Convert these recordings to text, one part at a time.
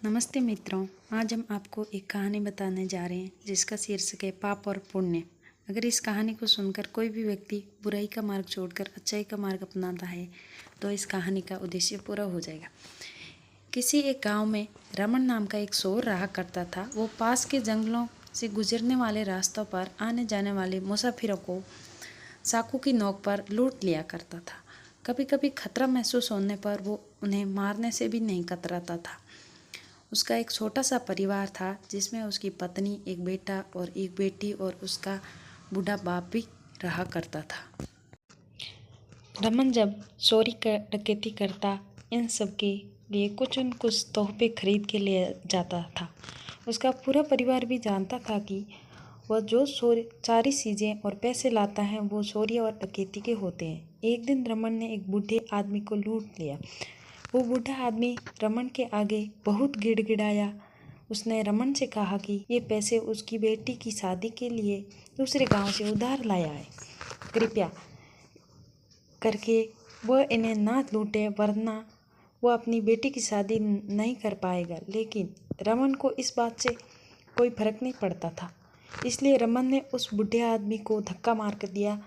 नमस्ते मित्रों, आज हम आपको एक कहानी बताने जा रहे हैं जिसका शीर्षक है पाप और पुण्य। अगर इस कहानी को सुनकर कोई भी व्यक्ति बुराई का मार्ग छोड़कर अच्छाई का मार्ग अपनाता है तो इस कहानी का उद्देश्य पूरा हो जाएगा। किसी एक गांव में रमन नाम का एक शोर रहा करता था। वो पास के जंगलों से गुजरने वाले रास्तों पर आने जाने वाले मुसाफिरों को चाकू की नोक पर लूट लिया करता था। कभी कभी खतरा महसूस होने पर वो उन्हें मारने से भी नहीं कतराता था। उसका एक छोटा सा परिवार था जिसमें उसकी पत्नी, एक बेटा और एक बेटी और उसका बूढ़ा बाप भी रहा करता था। रमन जब चोरी डकैती करता, इन सब के लिए कुछ न कुछ तोहफे खरीद के ले जाता था। उसका पूरा परिवार भी जानता था कि वह जो सारी चीज़ें और पैसे लाता है वो चोरी और डकैती के होते हैं। एक दिन रमन ने एक बूढ़े आदमी को लूट लिया। वो बूढ़ा आदमी रमन के आगे बहुत गिड़गिड़ाया। उसने रमन से कहा कि ये पैसे उसकी बेटी की शादी के लिए दूसरे गांव से उधार लाया है। कृपया करके वह इन्हें ना लूटे, वरना वह अपनी बेटी की शादी नहीं कर पाएगा। लेकिन रमन को इस बात से कोई फर्क नहीं पड़ता था, इसलिए रमन ने उस बूढ़े आदमी को धक्का मार कर दिया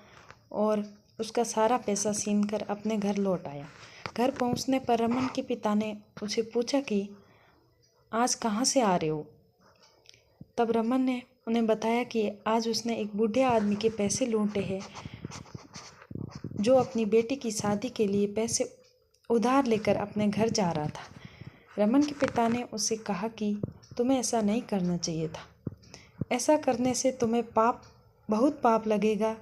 और उसका सारा पैसा छीन कर अपने घर लौट आया। घर पहुंचने पर रमन के पिता ने उसे पूछा कि आज कहाँ से आ रहे हो। तब रमन ने उन्हें बताया कि आज उसने एक बूढ़े आदमी के पैसे लूटे हैं जो अपनी बेटी की शादी के लिए पैसे उधार लेकर अपने घर जा रहा था। रमन के पिता ने उससे कहा कि तुम्हें ऐसा नहीं करना चाहिए था। ऐसा करने से तुम्हें बहुत पाप लगेगा।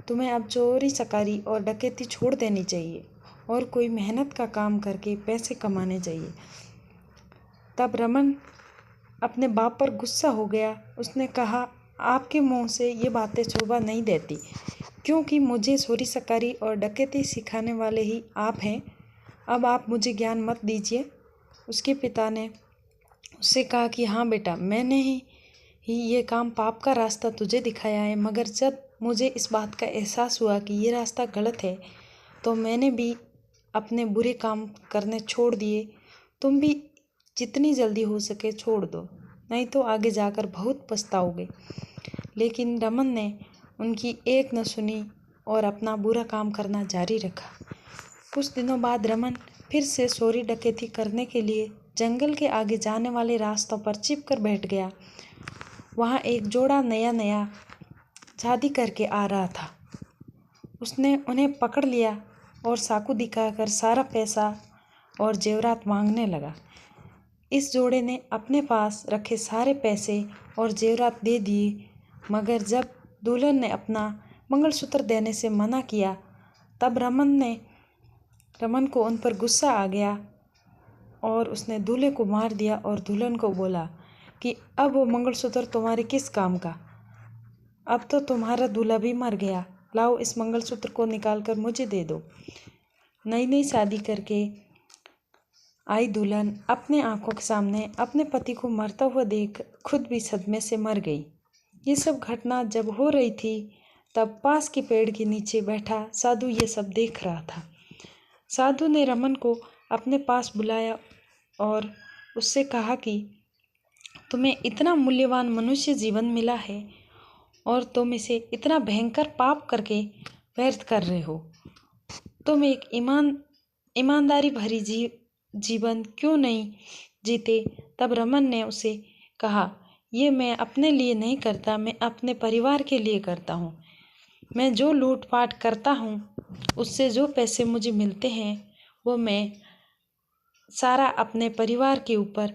तुम्हें अब चोरी चकारी और डकैती छोड़ देनी चाहिए और कोई मेहनत का काम करके पैसे कमाने चाहिए। तब रमन अपने बाप पर गुस्सा हो गया। उसने कहा, आपके मुंह से ये बातें शोभा नहीं देती, क्योंकि मुझे चोरी चकारी और डकैती सिखाने वाले ही आप हैं। अब आप मुझे ज्ञान मत दीजिए। उसके पिता ने उससे कहा कि हाँ बेटा, मैंने ही ये काम पाप का रास्ता तुझे दिखाया है, मगर जब मुझे इस बात का एहसास हुआ कि ये रास्ता गलत है तो मैंने भी अपने बुरे काम करने छोड़ दिए। तुम भी जितनी जल्दी हो सके छोड़ दो, नहीं तो आगे जाकर बहुत पछताओगे। लेकिन रमन ने उनकी एक न सुनी और अपना बुरा काम करना जारी रखा। कुछ दिनों बाद रमन फिर से चोरी डकैती करने के लिए जंगल के आगे जाने वाले रास्तों पर छिप कर बैठ गया। वहाँ एक जोड़ा नया शादी करके आ रहा था। उसने उन्हें पकड़ लिया और चाकू दिखाकर सारा पैसा और जेवरात मांगने लगा। इस जोड़े ने अपने पास रखे सारे पैसे और जेवरात दे दिए, मगर जब दुल्हन ने अपना मंगलसूत्र देने से मना किया तब रमन को उन पर गुस्सा आ गया और उसने दूल्हे को मार दिया और दुल्हन को बोला कि अब वो मंगलसूत्र तुम्हारे किस काम का। अब तो तुम्हारा दूल्हा भी मर गया। लाओ, इस मंगलसूत्र को निकाल कर मुझे दे दो। नई शादी करके आई दुल्हन अपने आंखों के सामने अपने पति को मरता हुआ देख खुद भी सदमे से मर गई। ये सब घटना जब हो रही थी तब पास के पेड़ के नीचे बैठा साधु ये सब देख रहा था। साधु ने रमन को अपने पास बुलाया और उससे कहा कि तुम्हें इतना मूल्यवान मनुष्य जीवन मिला है और तुम इसे इतना भयंकर पाप करके व्यर्थ कर रहे हो। तुम एक ईमानदारी भरी जीवन क्यों नहीं जीते। तब रमन ने उसे कहा, ये मैं अपने लिए नहीं करता, मैं अपने परिवार के लिए करता हूँ। मैं जो लूटपाट करता हूँ उससे जो पैसे मुझे मिलते हैं वो मैं सारा अपने परिवार के ऊपर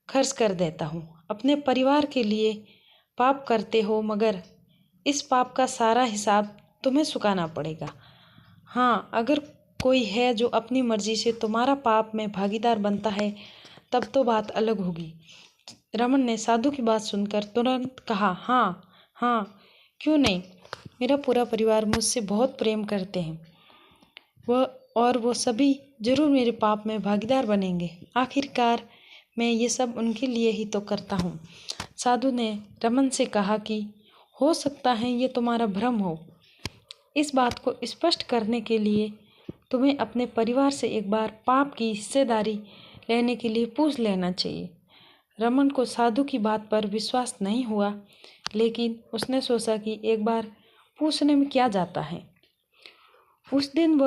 खर्च कर देता हूँ। अपने परिवार के लिए पाप करते हो, मगर इस पाप का सारा हिसाब तुम्हें चुकाना पड़ेगा। हाँ, अगर कोई है जो अपनी मर्जी से तुम्हारा पाप में भागीदार बनता है तब तो बात अलग होगी। रमन ने साधु की बात सुनकर तुरंत कहा, हाँ, क्यों नहीं। मेरा पूरा परिवार मुझसे बहुत प्रेम करते हैं, वो सभी जरूर मेरे पाप में भागीदार बनेंगे। आखिरकार मैं ये सब उनके लिए ही तो करता हूँ। साधु ने रमन से कहा कि हो सकता है ये तुम्हारा भ्रम हो। इस बात को स्पष्ट करने के लिए तुम्हें अपने परिवार से एक बार पाप की हिस्सेदारी लेने के लिए पूछ लेना चाहिए। रमन को साधु की बात पर विश्वास नहीं हुआ, लेकिन उसने सोचा कि एक बार पूछने में क्या जाता है। उस दिन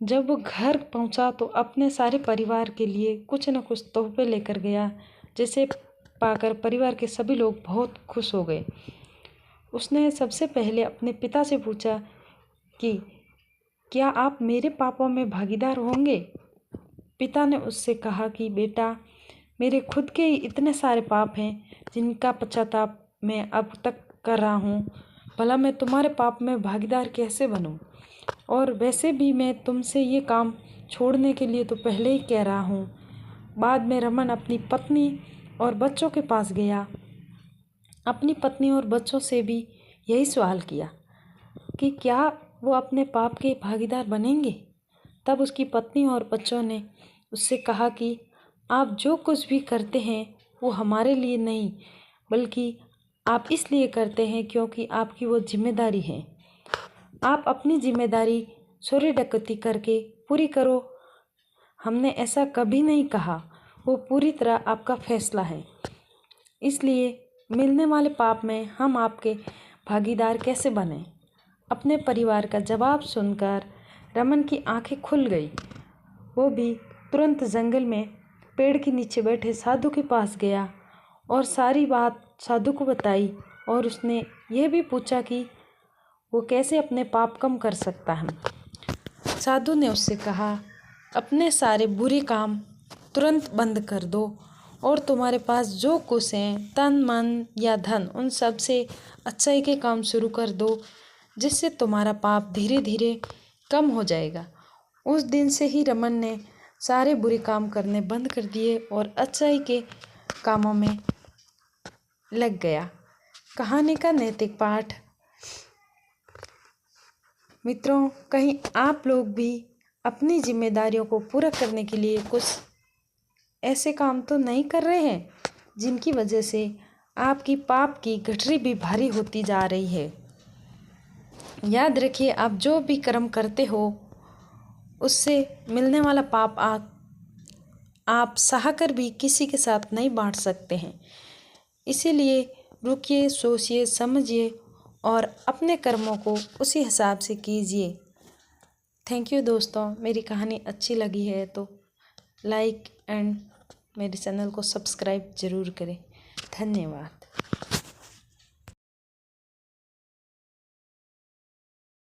जब वो घर पहुंचा तो अपने सारे परिवार के लिए कुछ न कुछ तोहफे लेकर गया, जिसे पाकर परिवार के सभी लोग बहुत खुश हो गए। उसने सबसे पहले अपने पिता से पूछा कि क्या आप मेरे पापों में भागीदार होंगे। पिता ने उससे कहा कि बेटा, मेरे खुद के इतने सारे पाप हैं जिनका पश्चाताप मैं अब तक कर रहा हूँ, भला मैं तुम्हारे पाप में भागीदार कैसे बनूं। और वैसे भी मैं तुमसे ये काम छोड़ने के लिए तो पहले ही कह रहा हूँ। बाद में रमन अपनी पत्नी और बच्चों के पास गया। अपनी पत्नी और बच्चों से भी यही सवाल किया कि क्या वो अपने पाप के भागीदार बनेंगे। तब उसकी पत्नी और बच्चों ने उससे कहा कि आप जो कुछ भी करते हैं वो हमारे लिए नहीं, बल्कि आप इसलिए करते हैं क्योंकि आपकी वो जिम्मेदारी है। आप अपनी जिम्मेदारी चोरी डकैती करके पूरी करो। हमने ऐसा कभी नहीं कहा, वो पूरी तरह आपका फैसला है। इसलिए मिलने वाले पाप में हम आपके भागीदार कैसे बने। अपने परिवार का जवाब सुनकर रमन की आंखें खुल गई। वो भी तुरंत जंगल में पेड़ के नीचे बैठे साधु के पास गया और सारी बात साधु को बताई। और उसने यह भी पूछा कि वो कैसे अपने पाप कम कर सकता है। साधु ने उससे कहा, अपने सारे बुरे काम तुरंत बंद कर दो और तुम्हारे पास जो कुछ हैं, तन मन या धन, उन सब से अच्छाई के काम शुरू कर दो, जिससे तुम्हारा पाप धीरे धीरे कम हो जाएगा। उस दिन से ही रमन ने सारे बुरे काम करने बंद कर दिए और अच्छाई के कामों में लग गया। कहानी का नैतिक पाठ। मित्रों, कहीं आप लोग भी अपनी जिम्मेदारियों को पूरा करने के लिए कुछ ऐसे काम तो नहीं कर रहे हैं जिनकी वजह से आपकी पाप की गठरी भी भारी होती जा रही है। याद रखिए, आप जो भी कर्म करते हो उससे मिलने वाला पाप आप सहकर भी किसी के साथ नहीं बांट सकते हैं। इसीलिए रुकिए, सोचिए, समझिए और अपने कर्मों को उसी हिसाब से कीजिए। थैंक यू दोस्तों। मेरी कहानी अच्छी लगी है तो लाइक एंड मेरे चैनल को सब्सक्राइब ज़रूर करें। धन्यवाद।